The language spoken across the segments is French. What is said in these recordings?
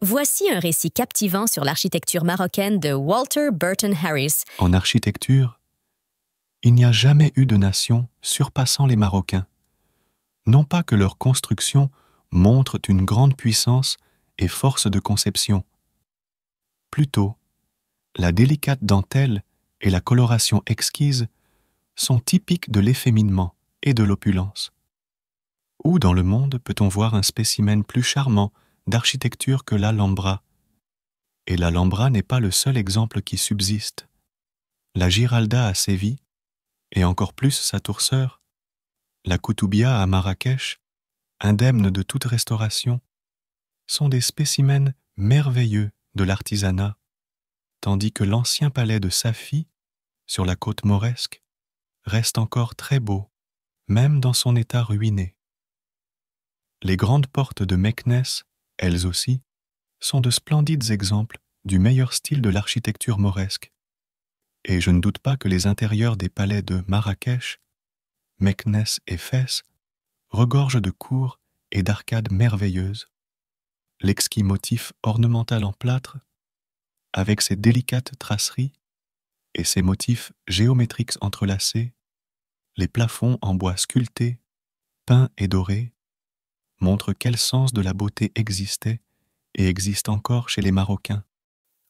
Voici un récit captivant sur l'architecture marocaine de Walter Burton Harris. En architecture, il n'y a jamais eu de nation surpassant les Marocains. Non pas que leur construction montre une grande puissance et force de conception. Plutôt, la délicate dentelle et la coloration exquise sont typiques de l'efféminement et de l'opulence. Où dans le monde peut-on voir un spécimen plus charmant d'architecture que l'Alhambra? Et l'Alhambra n'est pas le seul exemple qui subsiste. La Giralda à Séville, et encore plus sa tour sœur, la Koutoubia à Marrakech, indemne de toute restauration, sont des spécimens merveilleux de l'artisanat, tandis que l'ancien palais de Safi, sur la côte mauresque, reste encore très beau, même dans son état ruiné. Les grandes portes de Meknès, elles aussi, sont de splendides exemples du meilleur style de l'architecture mauresque. Et je ne doute pas que les intérieurs des palais de Marrakech, Meknès et Fès regorgent de cours et d'arcades merveilleuses. L'exquis motif ornemental en plâtre, avec ses délicates traceries et ses motifs géométriques entrelacés, les plafonds en bois sculpté, peints et dorés, montrent quel sens de la beauté existait et existe encore chez les Marocains.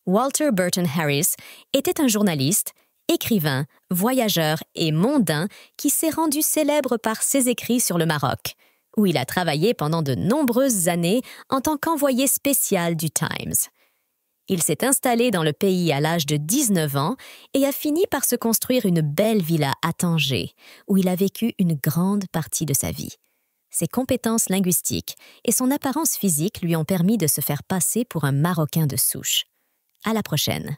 Walter Burton Harris était un journaliste, écrivain, voyageur et mondain qui s'est rendu célèbre par ses écrits sur le Maroc, où il a travaillé pendant de nombreuses années en tant qu'envoyé spécial du Times. Il s'est installé dans le pays à l'âge de 19 ans et a fini par se construire une belle villa à Tanger, où il a vécu une grande partie de sa vie. Ses compétences linguistiques et son apparence physique lui ont permis de se faire passer pour un Marocain de souche. À la prochaine.